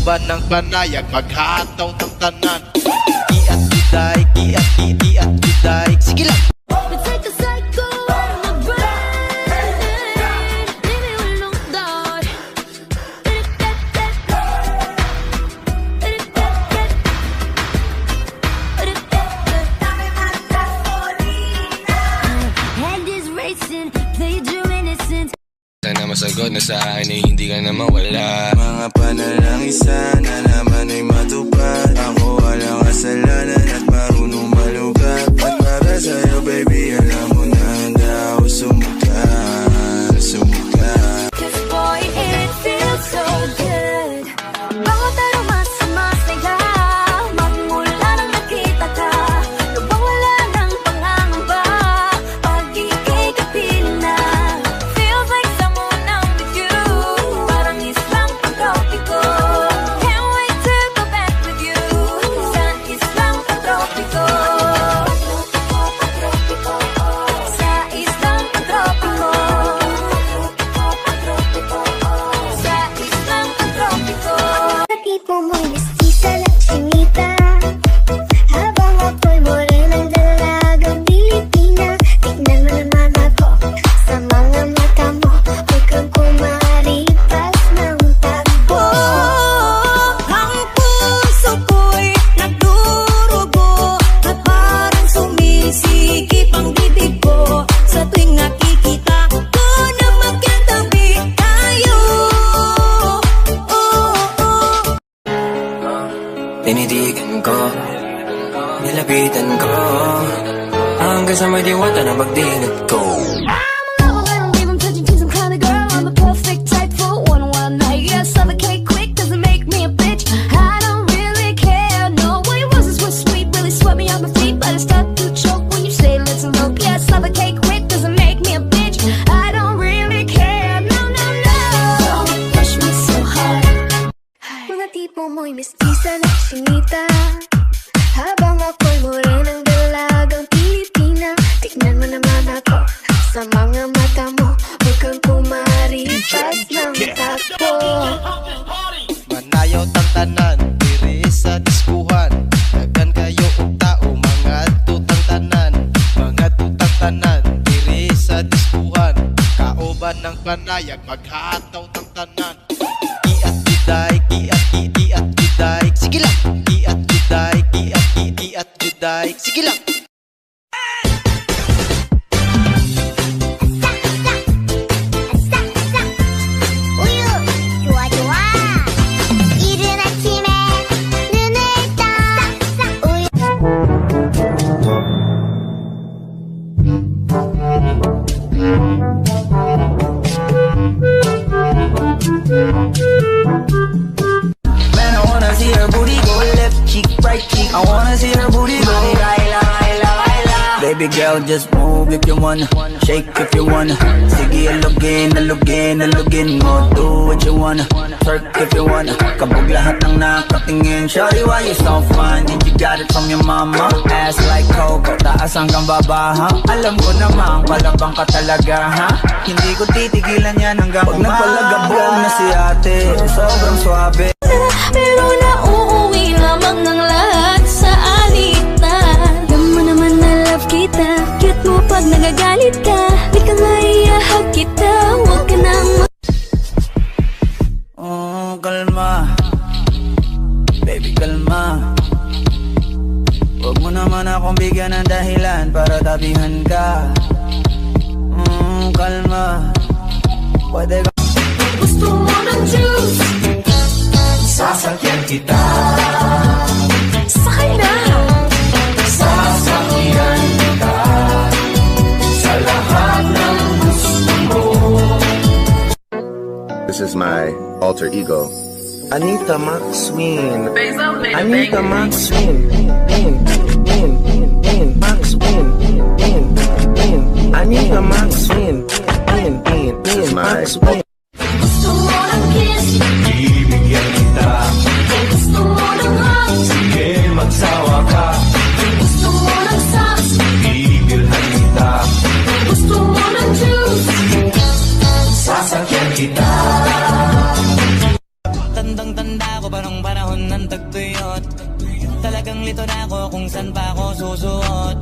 Kauban ng panayag, maghataw ng tanan. Iat giday, iat giday. Sige lang. Let's take a cycle on the brain. Baby, we don't die. Head is racing, played your innocence. Sana masagot na sa akin ay hindi ka na mawala. Mga panalangin sana naman ay matupad. Ako walang kasalanan at marunong malugat. At para sa'yo baby alam mo na handa ako sumukat. Cause boy, it feels so good. Bawat araw mas sumasaya. Magmula nang nakita ka, nawawala ng pangangamba. Pag ika'y kapiling na, feels like someone I'm with you. Parang islang pagtropiko. Can't wait to go back with you. Sa islang pagtropiko. Sa islang pagtropiko. Sa islang pagtropiko. Tipo mo'y mestiza lang sinita, habang ako'y morenang dalagang Pilipina. Tignan mo naman ako sa mga mata mo, huwag kang kumaripas ng takbo. Ang puso ko'y nagdurugo at parang sumisikip ang bibig ko sa tuwing nakikita ko na magkatabi tayo. Tinitigan ko, nilapitan ko, hanggang sa may diwata na magdilat ko. I don't give 'em touching, tease 'em kind of girl. I'm the perfect type for one night. Yeah, suffocate quick, doesn't make me a bitch. I don't really care. No, what it was sweet, really swept me off my feet, but I start to choke when you say let's elope. Yeah, suffocate quick, doesn't make me a bitch. I don't really care. No, no, no. Don't push me so hard. Mga tipo mo'y mestiza lang sinita, habang ako'y morenang dalagang Pilipina. Tignan mo naman ako sa mga mata mo, huwag kang kumaripas ng takbo. Manayaw tang tanan, diri sa diskuhan. Dagan kayo og tao, mga tutang tanan. Mga tutang tanan, diri sa diskuhan. Kauban ng panayag, maghataw ng tanan. Iat giday, iat giday. Sige lang. Iat giday, iat giday. Sige lang. 우유 좋아 좋아, 이른 아침에 눈을 떠 우유. Man, I wanna see her booty go left cheek, right cheek. I wanna see her booty go baila, baila, baila. Baby girl, just move if you wanna, shake if you wanna. Sige, alugin, alugin, alugin mo. Do what you wanna, twerk if you wanna. Kabog lahat ng nakatingin. Shawty, why you so fine? Did you got it from your mama? Ass like Coco, taas hanggang baba, ha? Alam ko namang palabang ka talaga, ha? Hindi ko titigilan yan hanggang pag nagpalagabog na si ate. Sobrang swabe. Pero nauuwi lamang ng lahat sa alitan. Alam mo naman na love kita, cute mo pag nagagalit ka. Di ka nga iahag kita, huwag ka nang Oh, kalma. Baby, kalma. Huwag mo naman akong bigyan ng dahilan para tabihan ka. Kalma. Pwede ka. gusto mo ng juice. Sasakyan kita. Sakay na. Sasakyan kita. Sa lahat ng gusto mo. This is my alter ego, Anita Maxwin. Anita Maxwin. Maxwin. Anita Maxwin. This is my Gusto mo ng kiss. Ibigyan kita. Gusto mo ng hug. Sige, magsawa ka. Gusto mo ng socks. Ibilhan kita. Gusto mo ng juice. Sasakyan kita. Tandang-tanda ko parang saan pa ako susuot?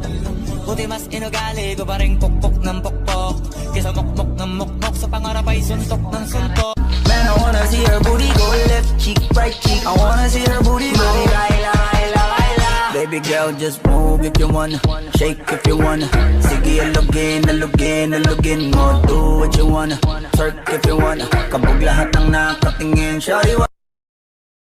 Buti mas inugali ko pa rin pukpok ng pukpok kesa mukmok ng mukmok sa pangarap ay suntok ng suntok. Man, I wanna see her booty go left cheek, right cheek. I wanna see her booty go. Baila, baila, baila. Baby girl, just move if you wanna, shake if you wanna. Sige, alugin, alugin, alugin mo. Do what you wanna, twerk if you wanna. Kabog lahat ng nakatingin, shawty.